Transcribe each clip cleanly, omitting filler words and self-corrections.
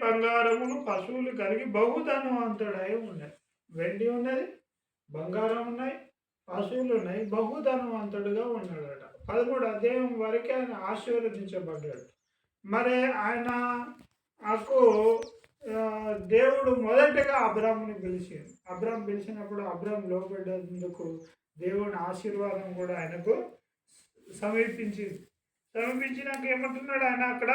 బంగారములు పశువులు కలిగి బహుధనవంతుడై ఉన్నాడు. వెండి ఉన్నది, బంగారం ఉన్నాయి, పశువులు ఉన్నాయి, బహుధనవంతుడుగా ఉన్నాడట. 13 అధ్యాయం వరకే ఆయన ఆశీర్వదించబడ్డాడు. మరి ఆయన నాకు దేవుడు మొదటగా అబ్రాముని పిలిచిండు. అబ్రాం పిలిచినప్పుడు అబ్రాం లోబడ్డందుకు దేవుని ఆశీర్వాదం కూడా ఆయనకు సమీపించింది. సమీపించినాక ఏమంటున్నాడు ఆయన అక్కడ,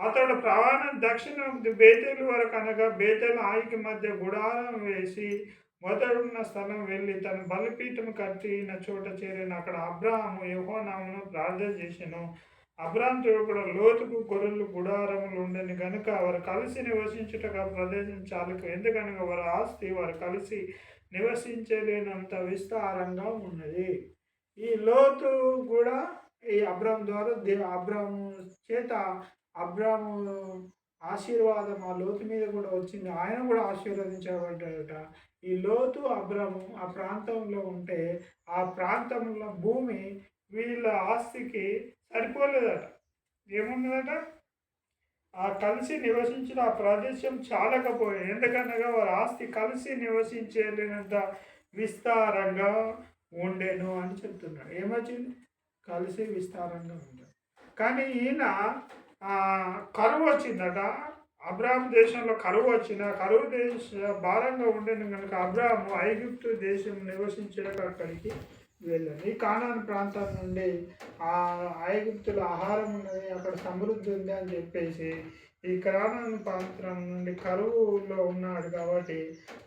అతడు ప్రయాణం దక్షిణం బేతేలు వరకు అనగా బేతేలు ఆయికి మధ్య గుడారం వేసి మొదలున్న స్థలం వెళ్ళి తన బలిపీఠం కట్టిన చోట చేరిన. అక్కడ అబ్రాహాము యెహోవా నామమున ప్రార్థన చేసెను. అబ్రాహాముతో కూడా లోతుకు గొర్రెలు గుడారములు ఉండని గనుక వారు కలిసి నివసించుటకు ప్రదేశం చాలుకు. ఎందుకనగా వారి ఆస్తి వారు కలిసి నివసించలేనంత విస్తారంగా ఉన్నది. ఈ లోతు కూడా ఈ అబ్రాహాం ద్వారా అబ్రాహాము చేత అబ్రాహాము ఆశీర్వాదం ఆ లోతు మీద కూడా వచ్చింది. ఆయన కూడా ఆశీర్వదించబడ్డాడట. ఈ లోతు అబ్రాహాము ఆ ప్రాంతంలో ఉంటే ఆ ప్రాంతంలో భూమి వీళ్ళ ఆస్తికి సరిపోలేదట. ఏమున్నదట, ఆ కలిసి నివసించిన ఆ ప్రదేశం చాలకపోయింది. ఎందుకనగా వారి ఆస్తి కలిసి నివసించలేనంత విస్తారంగా ఉండెను అని చెప్తున్నాడు. ఏమొచ్చింది, కలిసి విస్తారంగా ఉంటాడు. కానీ ఈయన కరువు వచ్చిందట. అబ్రాహాం దేశంలో కరువు వచ్చిన కరువు భారంగా ఉండేది కనుక అబ్రాహాము ఐగుప్తు దేశం నివసించడానికి అక్కడికి వెళ్ళాను. ఈ కానాను ప్రాంతం నుండి ఆ ఐగుప్తులో ఆహారం ఉన్నది, అక్కడ సమృద్ధి ఉంది అని చెప్పేసి ఈ కానాను ప్రాంతం నుండి కరువులో ఉన్నాడు కాబట్టి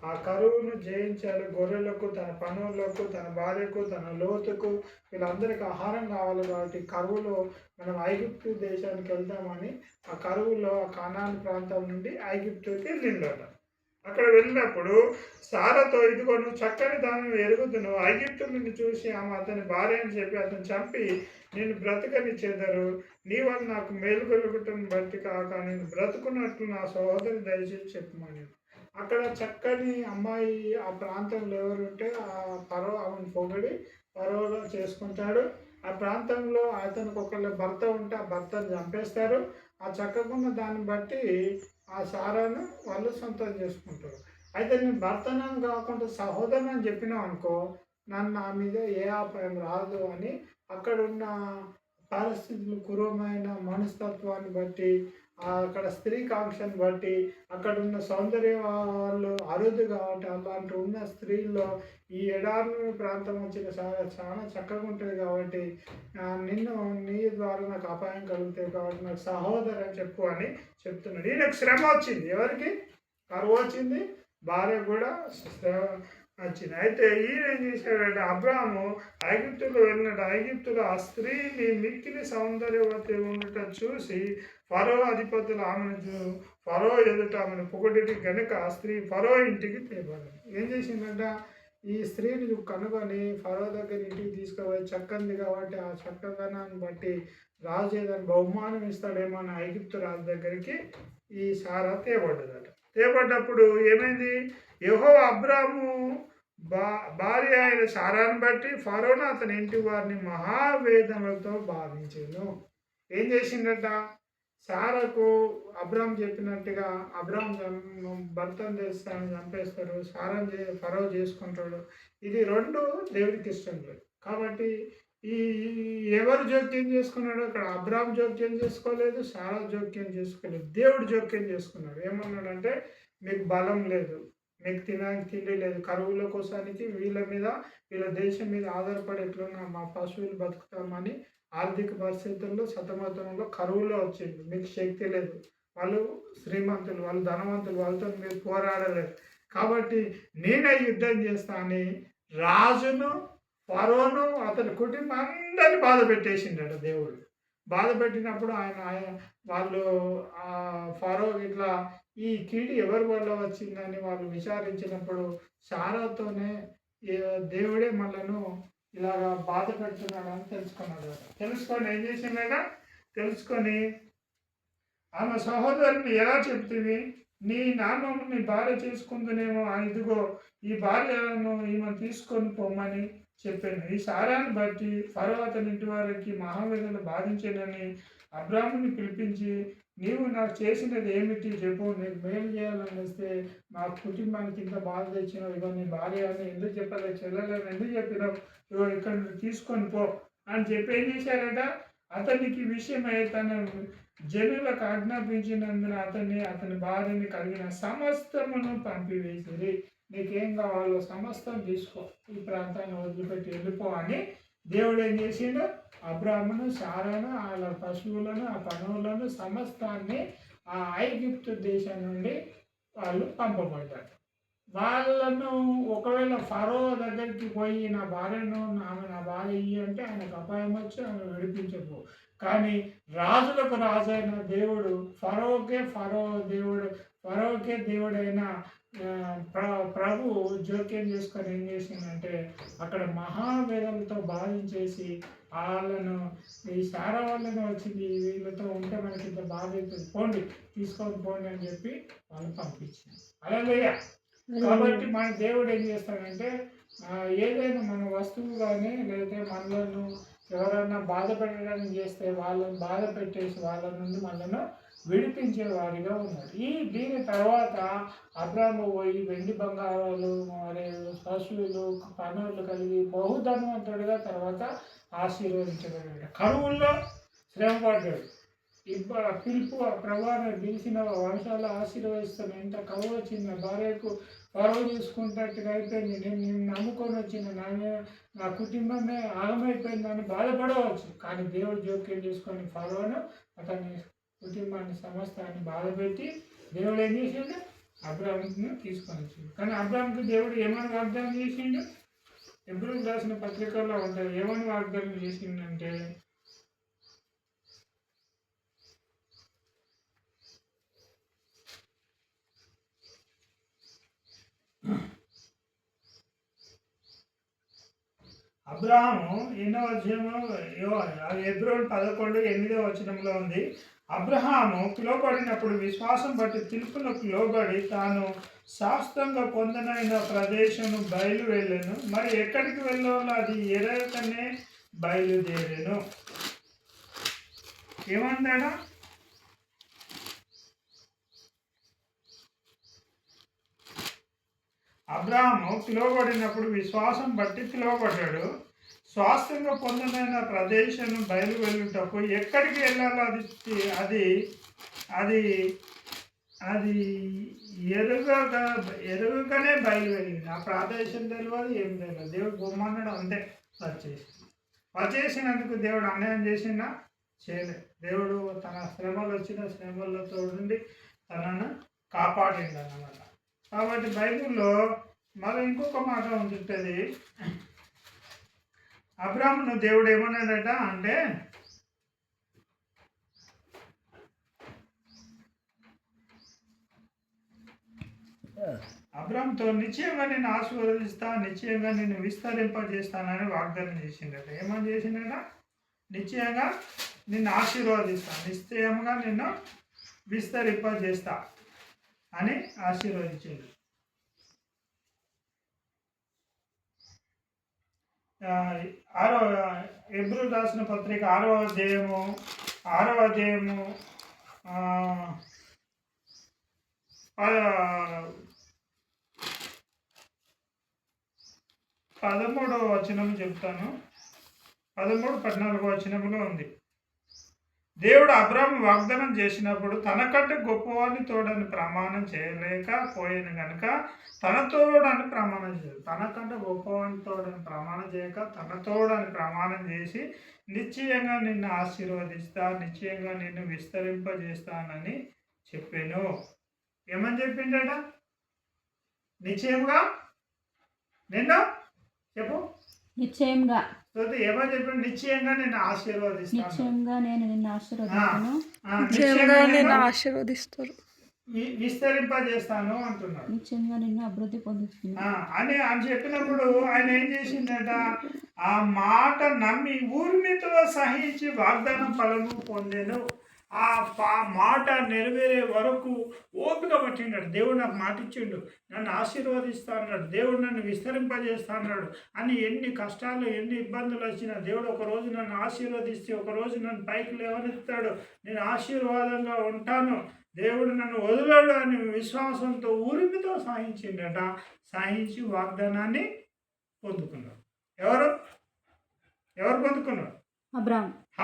ఆ కరువును జయించాలి. గొర్రెలకు, తన పనులకు, తన భార్యకు, తన లోతుకు, వీళ్ళందరికీ ఆహారం కావాలి కాబట్టి కరువులో మనం ఐగుప్తు దేశానికి వెళ్దామని ఆ కరువులో ఆ కానాను ప్రాంతం నుండి ఐగుప్తుకి వెళ్ళిండట. అక్కడ వెళ్ళినప్పుడు సారాతో, ఇదిగో నువ్వు చక్కని దానిని ఎరుగుదును, ఐగుప్తుని చూసి ఆమె అతని భార్య అని చెప్పి అతను చంపి నేను బ్రతకనిచ్చేదరు. నీ వల్ల నాకు మేలు కలుగుటను బట్టి కాక నేను బ్రతుకున్నట్లు నా సహోదరి దయచేసి చెప్పమని. అక్కడ చక్కని అమ్మాయి ఆ ప్రాంతంలో ఎవరుంటే ఆ పరో ఆమెను పొగిడి పరోగా చేసుకుంటాడు. ఆ ప్రాంతంలో అతనికి ఒకళ్ళ భర్త ఉంటే ఆ భర్తను చంపేస్తారు. ఆ చక్కకున్న దాన్ని బట్టి ఆ సారాను వాళ్ళు సొంతం చేసుకుంటారు. అయితే నేను భర్తనం కాకుండా సహోదరుని అని చెప్పినావు అనుకో, నన్ను నా మీద ఏ అపాయం రాదు అని అక్కడున్న పరిస్థితులు, క్రూరమైన మనస్తత్వాన్ని బట్టి, అక్కడ స్త్రీ కాంక్షను బట్టి, అక్కడున్న సౌందర్య వాళ్ళు అరుదు కాబట్టి అలాంటి ఉన్న స్త్రీల్లో ఈ ఎడారి ప్రాంతం వచ్చిన చాలా చక్కగా ఉంటుంది కాబట్టి నీ ద్వారా నాకు అపాయం కలుగుతాయి కాబట్టి నాకు సహోదరు అని చెప్పు అని చెప్తున్నాడు. ఈయనకు శ్రమ వచ్చింది. ఎవరికి? కరువు వచ్చింది, భార్య కూడా శ్రమ వచ్చింది. అయితే ఈయన ఏం చేశాడంటే అబ్రాహాము ఐగుప్తులో వెళ్ళినట్టు ఐగుప్తులో ఆ స్త్రీని మిక్కిలి సౌందర్యవతి ఉండటం చూసి ఫరో అధిపతులు ఆమెను ఫరో ఎదుట ఆమెను పొగడిటి కనుక ఆ స్త్రీ ఫరో ఇంటికి తేబడింది. ఏం చేసిందంట, ఈ స్త్రీని కనుగొని ఫరో దగ్గర ఇంటికి తీసుకుపోయి చక్కంది కాబట్టి ఆ చక్కదనాన్ని బట్టి రాజు ఏదైనా బహుమానం ఇస్తాడేమో అని ఐగుప్తు రాజు దగ్గరికి ఈ సారా తేబడ్డదట. తేబడ్డప్పుడు ఏమైంది, యెహోవా అబ్రాహాము భార్య అయిన సారాను బట్టి ఫరోను అతని ఇంటి వారిని మహావేదనలతో బాధించాను. ఏం చేసిందట, సారాకు అబ్రాహాం చెప్పినట్టుగా అబ్రాహాం భర్తను చేస్తాను చంపేస్తారు, సారాను ఫరో చేసుకుంటాడు. ఇది రెండు దేవుడికి ఇష్టం లేదు. కాబట్టి ఈ ఎవరు జోక్యం చేసుకున్నాడు, అక్కడ అబ్రాహాం జోక్యం చేసుకోలేదు, సారా జోక్యం చేసుకోలేదు, దేవుడు జోక్యం చేసుకున్నాడు. ఏమన్నాడంటే మీకు బలం లేదు, మీకు తినడానికి తిండి లేదు, కరువుల కోసానికి వీళ్ళ మీద వీళ్ళ దేశం మీద ఆధారపడి ఎట్లున్నా మా పశువులు బతుకుతామని ఆర్థిక పరిస్థితుల్లో సతమతంలో కరువులో వచ్చింది. మీకు శక్తి లేదు, వాళ్ళు శ్రీమంతులు, వాళ్ళు ధనవంతులు, వాళ్ళతో మీరు పోరాడలేదు కాబట్టి నేనే యుద్ధం చేస్తా అని రాజును ఫరోను అతని కుటుంబం అందరినీ బాధ పెట్టేసిండట దేవుడు. బాధ పెట్టినప్పుడు ఆయన వాళ్ళు ఫరో ఇట్లా ఈ కీడు ఎవరి వల్ల వచ్చిందని వాళ్ళు విచారించినప్పుడు సారాతోనే దేవుడే మనలను ఇలాగా బాధ పెడుతున్నాడు అని తెలుసుకున్నాడు. తెలుసుకొని ఏం చేసిందట, తెలుసుకొని ఆమె సహోదరుని ఎలా చెప్తుంది, నీ నాన్నను నీ భార్య చేసుకుందునేమో, ఇదిగో ఈ భార్యను ఈమెను తీసుకొని పొమ్మని చెప్పాను. ఈ సారాన్ని బట్టి ఫరో అతని ఇంటి వారికి మహావేదనలు బాధించానని అబ్రాహాముని పిలిపించి నీవు నాకు చేసినది ఏమిటి చెప్పు, నీకు మేలు చేయాలని వస్తే మా కుటుంబానికి ఇంత బాధ తెచ్చినావు, ఇగో నీ భార్య అని ఎందుకు చెప్పలేదు, చెల్లెలని ఎందుకు చెప్పినావు, ఇగో ఇక్కడ తీసుకొని పో అని చెప్పి ఏం చేశారట, అతనికి విషయమై తన జనులకు ఆజ్ఞాపించినందున అతని భార్యని కలిగిన సమస్తమును పంపివేసిరి. నీకేం కావాలో సమస్తం తీసుకో, ఈ ప్రాంతాన్ని వదిలిపెట్టి వెళ్ళిపో అని దేవుడు ఏం చేసిండు, అబ్రాహామును శారాను వాళ్ళ పశువులను ఆ పనులను సమస్తాన్ని ఆ ఐగుప్తు దేశం నుండి వాళ్ళు పంపబడ్డారు. వాళ్ళను ఒకవేళ ఫరో దగ్గరికి పోయి నా భార్యను నా భార్య ఇయ్యి అంటే ఆయనకు అపాయం వచ్చి ఆమె విడిపించకు. కానీ రాజులకు రాజైన దేవుడు ఫరోకే దేవుడైన ప్రభు జోక్యం చేసుకొని ఏం చేసిందంటే అక్కడ మహావేదలతో బాధించేసి వాళ్ళను ఈ సారా వాళ్ళను వచ్చింది, వీళ్ళతో ఉంటే మనకి ఇంత బాధ అవుతుంది, పోండి తీసుకొని పోండి అని చెప్పి వాళ్ళు పంపించింది. అలాగే కాబట్టి మన దేవుడు ఏం చేస్తాడంటే ఏదైనా మన వస్తువు కానీ లేకపోతే మనలను ఎవరైనా బాధ పెట్టడానికి చేస్తే వాళ్ళని బాధ పెట్టేసి వాళ్ళ నుండి మనను విడిపించే వారిగా ఉన్నారు. దీని తర్వాత అబ్రాహాము పోయి వెండి బంగారాలు మరియు పశువులు పనులు కలిగి బహుధనవంతుడిగా తర్వాత ఆశీర్వదించబడ్డాడు. కరువుల్లో శ్రమ పడ్డాడు. పిలుపు ప్రభావం పిలిచిన వంశాలు ఆశీర్వదిస్తాను, ఎంత కరువు వచ్చింది, భార్యకు పరువు చూసుకుంటట్టుగా అయిపోయింది, నేను నమ్ముకొని వచ్చిన నా కుటుంబమే ఆగమైపోయిందని బాధపడవచ్చు. కానీ దేవుడు జోక్యం చేసుకొని ఫరోను అతని కుటుంబాన్ని సమస్తాన్ని బాధపెట్టి దేవుడు ఏం చేసిండు, అబ్రాహామును తీసుకొని వచ్చిండు. కానీ అబ్రాహాముకి దేవుడు ఏమని వాగ్దానం చేసిండు, హెబ్రీయులకు రాసిన పత్రికల్లో ఉంటుంది. ఏమని వాగ్దానం చేసిండంటే అబ్రాహాము 8వ అధ్యాయము హెబ్రోను 11:8 ఉంది. అబ్రహాము పిలువబడినప్పుడు విశ్వాసం బట్టి పిలుపునకు లోబడి తాను శాస్త్రంగా పొందనైన ప్రదేశము బయలు వెళ్ళాను, మరి ఎక్కడికి వెళ్ళాలో అది ఎరగకనే బయలుదేరాను. ఏమన్నాడా, అబ్రాహాము పిలువబడినప్పుడు విశ్వాసం బట్టి పిలువబడ్డాడు, స్వాస్థ్యంగా పొందనైన ప్రదేశం బయలు వెళ్ళుటకు ఎక్కడికి వెళ్ళాలో అది అది అది ఎరుగగానే బయలు వెళ్ళింది. ఆ ప్రదేశం తెలియదు, ఏం తెలియదు. దేవుడు బొమ్మన్నాడు, అంతే వచ్చేసినందుకు దేవుడు అన్యాయం చేసినా చేయలేదు. దేవుడు తన శ్రమలు వచ్చిన శ్రమలతో ఉండి తనను కాపాడిండు అన్నమాట. కాబట్టి బైబిల్లో మరి ఇంకొక మాట ఉంటుంది, అబ్రాహామును దేవుడు ఏమన్నాడట అంటే అబ్రాహాముతో నిశ్చయంగా నేను ఆశీర్వదిస్తా, నిశ్చయంగా నేను విస్తరింపజేస్తానని వాగ్దానం చేసిండట. ఏమని చేసిండట, నిశ్చయంగా నిన్ను ఆశీర్వదిస్తా, నిశ్చయంగా నిన్ను విస్తరింపజేస్తా అని ఆశీర్వదించింది. హెబ్రీయులకు రాసిన పత్రిక 6వ అధ్యాయము 13వ వచనం చెప్తాను. 13-14 వచనంలో ఉంది. దేవుడు అబ్రాహాము వాగ్దానం చేసినప్పుడు తనకంటే గొప్పవాడిని తోడని ప్రమాణం చేయలేకపోయాను కనుక తన తోడని ప్రమాణం చేయదు. తనకంటే గొప్పవాడిని తోడని ప్రమాణం చేయక తన తోడని ప్రమాణం చేసి నిశ్చయంగా నిన్ను ఆశీర్వదిస్తా, నిశ్చయంగా నిన్ను విస్తరింపజేస్తానని చెప్పాను. ఏమని చెప్పిండట, నిశ్చయంగా నిన్ను చెప్పు, నిశ్చయంగా ఏమని చెప్పాడు, నిశ్చయంగా నేను ఆశీర్వదిస్తాను, నిశ్చయంగా నేను నిన్ను ఆశీర్వదిస్తాను, నిశ్చయంగా నిన్ను ఆశీర్వదిస్తారు, విస్తరింపజేస్తాను అంటున్నాడు. నిశ్చయంగా నిన్ను అభివృద్ధి పొందుతున్నాను అని చెప్పినప్పుడు ఆయన ఏం చేసిందట, ఆ మాట నమ్మి ఊర్మితో సహించి వాగ్దానం ఫలము పొందెను. ఆ మాట నెరవేరే వరకు ఓపిక పట్టిండాడు. దేవుడు నాకు మాట ఇచ్చిండు, నన్ను ఆశీర్వదిస్తా అన్నాడు, దేవుడు నన్ను విస్తరింపజేస్తా అన్నాడు అని ఎన్ని కష్టాలు ఎన్ని ఇబ్బందులు వచ్చినా దేవుడు ఒకరోజు నన్ను ఆశీర్వదిస్తే ఒకరోజు నన్ను పైకి లేవనెత్తాడు, నేను ఆశీర్వాదంగా ఉంటాను, దేవుడు నన్ను వదలడు అని విశ్వాసంతో ఊరిమితో సాయించిండట. సాయించి వాగ్దానాన్ని పొందుకున్నాడు. ఎవరు పొందుకున్నాడు?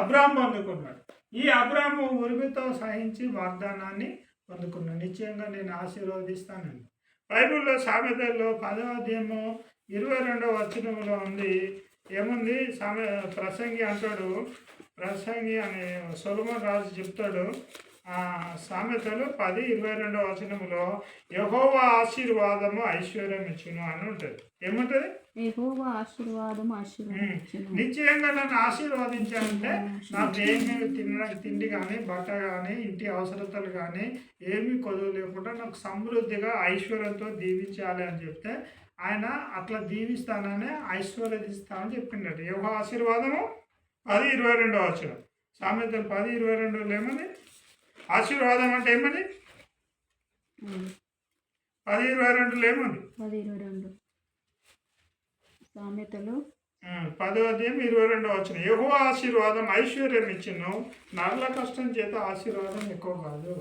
అబ్రాము పొందుకున్నాడు. ఈ అబ్రాము ఉరిమితో సాయించి వాగ్దానాన్ని పొందుకున్నాడు. నిశ్చయంగా నేను ఆశీర్వదిస్తానండి. బైబిల్లో సామెతల్లో 10వ అధ్యాయము 22వ వచనంలో ఉంది. ఏముంది? ప్రసంగి అంటాడు, ప్రసంగి అనే సొలొమోను రాజు చెప్తాడు, సామెతలు 10:22వ వచనంలో యెహోవా ఆశీర్వాదము ఐశ్వర్యం ఇచ్చును అని ఉంటుంది. ఏముంటుంది? యెహోవా ఆశీర్వాదము ఆశీర్వదించును. నిశ్చయంగా నన్ను ఆశీర్వదించాలంటే నాకు ఏమి తినడానికి తిండి కానీ బట్ట కానీ ఇంటి అవసరతలు కానీ ఏమీ కొదువు లేకుండా నాకు సమృద్ధిగా ఐశ్వర్యంతో దీవించాలి అని చెప్తే ఆయన అట్లా దీవిస్తానని ఐశ్వర్యదిస్తానని చెప్పిండట. యెహోవా ఆశీర్వాదము 10:22వ వచనం. సామెతలు 10:22లో ఏమని? ఆశీర్వాదం అంటే ఏమని? 10:22లో ఏమని? 10:22 సామెతలు 10వ అధ్యాయం 22వ వచనం. యెహోవా ఆశీర్వాదం ఐశ్వర్యం ఇచ్చును, నరుల కష్టం చేత ఆశీర్వాదం ఎక్కువ కాదు.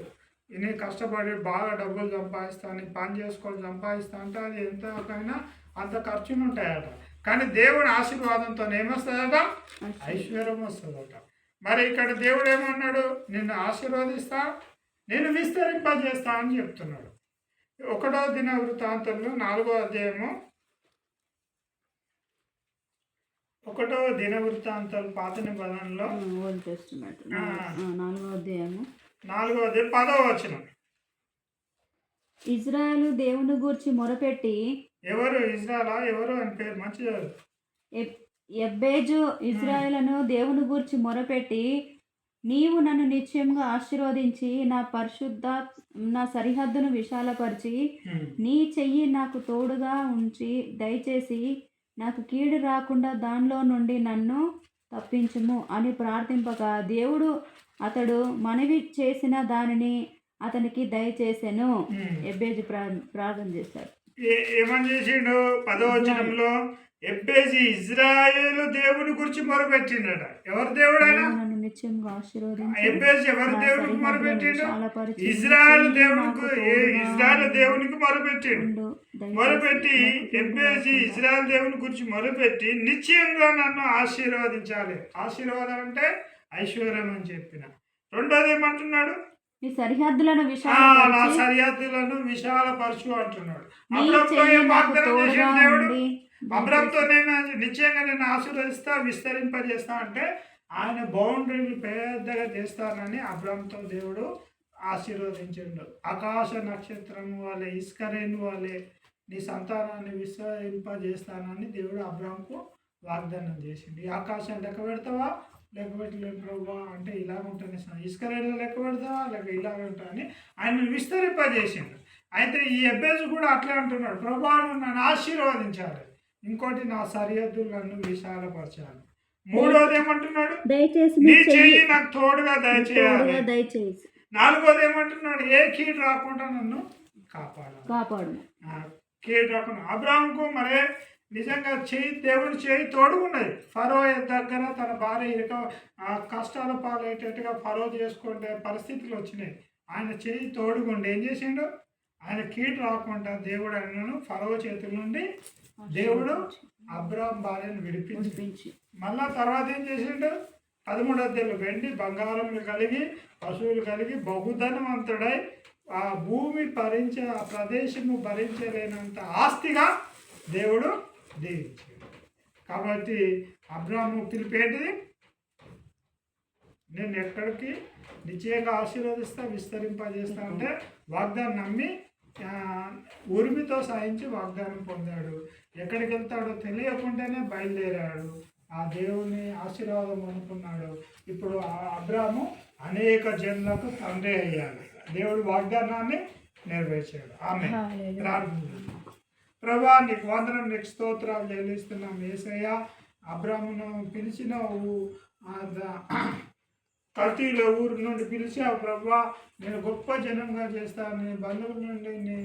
నేను కష్టపడి బాగా డబ్బులు సంపాదిస్తాను, పని చేసుకొని సంపాదిస్తా అంటే అది ఎంతకైనా అంత ఖర్చులు ఉంటాయట. కానీ దేవుని ఆశీర్వాదంతో ఏమొస్తుందట? ఐశ్వర్యం వస్తుందట. మరి ఇక్కడ దేవుడు ఏమన్నాడు? నిన్ను ఆశీర్వదిస్తా, నేను విస్తరింపజేస్తా అని చెప్తున్నాడు. 1వ దినవృత్తాంతంలో 4వ అధ్యాయము 1వ దినవృత్తాంతాలు పాత నిబంధనలో 4వ అధ్యాయము 10వ వచనం. ఇజ్రాయేలు దేవుని గూర్చి మొరపెట్టి, ఎవరు ఇజ్రాయలా? ఎవరు అని పేరు మంచిది. ఎబ్బేజు ఇజ్రాయేలును దేవుని గూర్చి మొరపెట్టి, నీవు నన్ను నిశ్చయంగా ఆశీర్వదించి నా సరిహద్దును విశాలపరిచి నీ చెయ్యి నాకు తోడుగా ఉంచి దయచేసి నాకు కీడు రాకుండా దానిలో నుండి నన్ను తప్పించుము అని ప్రార్థింపగా దేవుడు అతడు మనవి చేసిన దానిని అతనికి దయచేసెను. ఎబ్బేజు ప్రార్థన చేశాడు. ఏమని చేసిండు? 10వ వచనంలో ఎబ్బేజు ఇజ్రాయేలు దేవుని గురించి మొరపెట్టిండట. ఎవరు దేవుడు? ఆయన ఎబ్బేజు ఎవరు దేవునికి మొరపెట్టిండు? ఇజ్రాయేల్ దేవునికి మొరపెట్టిండు. మొరపెట్టి ఎబ్బేజు ఇజ్రాయేల్ దేవుని గురించి మొరపెట్టి నిశ్చయంగా నన్ను ఆశీర్వదించాలి. ఆశీర్వాదం అంటే ఐశ్వర్యం అని చెప్పిన. రెండోది ఏమంటున్నాడు? నా సరిహద్దులను విశాలపరచు అంటున్నాడు. దేవుడు అబ్రాముతో నేను నిశ్చయంగా నేను ఆశీర్వదిస్తా, విస్తరింపజేస్తా అంటే ఆయన బౌండరీలు పెద్దగా చేస్తానని అబ్రాముతో దేవుడు ఆశీర్వదించిండు. ఆకాశ నక్షత్రం వాళ్ళే, ఇస్కరేణి వాళ్ళే నీ సంతానాన్ని విస్తరింపజేస్తానని దేవుడు అబ్రాముకు వాగ్దానం చేసిండు. ఈ ఆకాశం లెక్క పెడతావా? లెక్క పెట్టలేదు ప్రభా అంటే ఇలాగ ఉంటుంది. ఇస్కరేణిలో లెక్క పెడతావా? లేక ఇలాగ ఉంటాయని ఆయన విస్తరింపజేసిండు. అయితే ఈ ఎబ్బేజు కూడా అట్లే అంటున్నాడు, ప్రభా నన్ను ఆశీర్వదించాలి, ఇంకోటి నా సరిహద్దులను విశాలపరచాలి. మూడోది ఏమంటున్నాడు? నీ చెయ్యి నాకు తోడుగా దయచేయాలి. నాలుగోది ఏమంటున్నాడు? ఏ కీడు రాకుండా నన్ను కాపాడు. కీడు రాకుండా. అబ్రాహాముకు మరే నిజంగా దేవుని చేయి తోడుకున్నది. ఫరో దగ్గర తన భార్య కష్టాల పాలయ్యేటట్టుగా ఫరో చేసుకుంటే పరిస్థితులు వచ్చినాయి. ఆయన చేయి తోడుగుండి ఏం చేసిండు? ఆయన కీడు రాకుండా దేవుడు ఆయనను ఫరో చేతుల నుండి దేవుడు అబ్రాహాం భార్యను విడిపించి మళ్ళా తర్వాత ఏం చేసిండు? 13 అధ్యాయులు వెండి బంగారములు కలిగి పశువులు కలిగి బహుధనవంతుడై ఆ భూమి భరించే ఆ ప్రదేశము భరించలేనంత ఆస్తిగా దేవుడు దీవించాడు. కాబట్టి అబ్రాహాము పిలిపేంటిది? నేను ఎక్కడికి నిశ్చయంగా ఆశీర్వదిస్తా, విస్తరింపజేస్తా అంటే వాగ్దానం నమ్మి ఉరిమితో సాయించి వాగ్దానం పొందాడు. ఎక్కడికి వెళ్తాడో తెలియకుండానే బయలుదేరాడు. ఆ దేవుని ఆశీర్వాదం అనుకున్నాడు. ఇప్పుడు అబ్రాహాము అనేక జనులకు తండ్రి అయ్యాడు. దేవుడు వాగ్దానాన్ని నెరవేర్చాడు. ఆమె ప్రార్థన. ప్రభా నీకు వందనం, నీకు స్తోత్రాలు చెల్లిస్తున్నాం యేసయ్య. అబ్రాహామును పిలిచినావు, కల్తీలో ఊరు నుండి పిలిచావు ప్రభా, నేను గొప్ప జనంగా చేస్తాను. నీ బంధువుల నుండి, నీ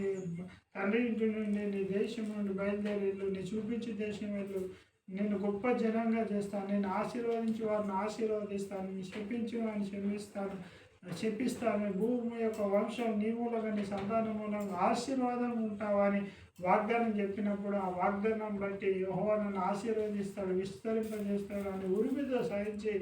తండ్రి ఇంటి నుండి, నీ దేశం నుండి బయలుదేరి వెళ్ళు, నీ చూపించే దేశం వెళ్ళు. నేను గొప్ప జనంగా చేస్తాను. నేను ఆశీర్వదించి వారిని ఆశీర్వదిస్తాను, నేను శపించి వారిని శపిస్తాను. భూమి యొక్క వంశం నీ మూలంగా, నీ సంతానం మూలంగా ఆశీర్వాదం ఉంటావని వాగ్దానం చెప్పినప్పుడు ఆ వాగ్దానం బట్టి యెహోవా నన్ను ఆశీర్వదిస్తాడు, విస్తరింపజేస్తాడు అని ఉరిమితో సహించి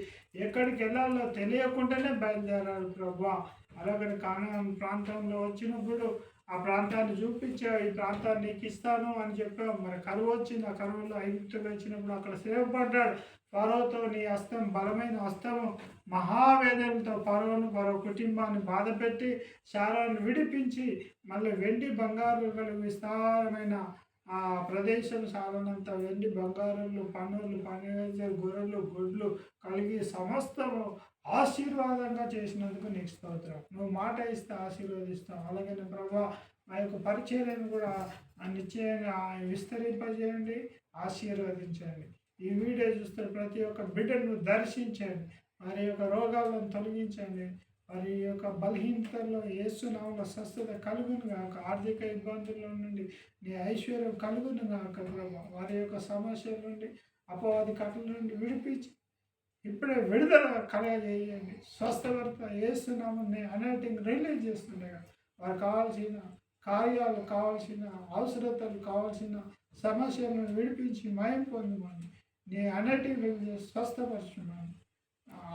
ఎక్కడికి వెళ్ళాలో తెలియకుండానే బయలుదేరాడు ప్రభా. అలాగని కానాన్ ప్రాంతంలో వచ్చినప్పుడు ఆ ప్రాంతాన్ని చూపించావు, ఈ ప్రాంతాన్ని నీకు ఇస్తాను అని చెప్పావు. మరి కరువు వచ్చింది, ఆ కరువులో ఐగుప్తుకు వచ్చినప్పుడు అక్కడ సేవపడ్డాడు. ఫరోతో నీ హస్తం, బలమైన హస్తము మహావేదనతో ఫరో కుటుంబాన్ని బాధపెట్టి శారాన్ని విడిపించి మళ్ళీ వెండి బంగారు కలిగి విస్తారమైన ఆ ప్రదేశం సాలనంత వెండి బంగారులు, పన్నులు, పనివేసే గొర్రెలు, గుడ్లు కలిగి సమస్తము ఆశీర్వాదంగా చేసినందుకు నీకు స్తోత్రం. నువ్వు మాట ఇస్తే ఆశీర్వదిస్తావు. అలాగే ప్రభా, మా యొక్క పరిచర్యను కూడా నిశ్చయంగా విస్తరింపజేయండి, ఆశీర్వదించండి. ఈ వీడియో చూస్తే ప్రతి ఒక్క బిడ్డను దర్శించండి, వారి యొక్క రోగాలను తొలగించండి, వారి యొక్క బలహీనతల్లో యేసునామములో స్వస్థత కలుగును గాక. ఆర్థిక ఇబ్బందుల నుండి నీ ఐశ్వర్యం కలుగును గాక ప్రభా. వారి యొక్క సమస్యల నుండి, అపవాది కట్టల నుండి విడిపించి ఇప్పుడే విడుదల కలగజేయండి. స్వస్థపడత యేసునామముని అనాయింటింగ్ రిలీజ్ చేస్తుండగా వారికి కావాల్సిన కార్యాలు, కావాల్సిన అవసరతలు, కావాల్సిన సమస్యలను విడిపించి మయం పొందమని నీ అనాయింటింగ్ రిలీజ్ చేసి స్వస్థపరచుమని,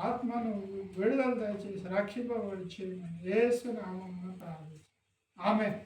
ఆత్మను విడుదల దయచేసి రక్షింపబడి చేయమని యేసునామమున ప్రార్థిస్తున్నాను. ఆమేన్.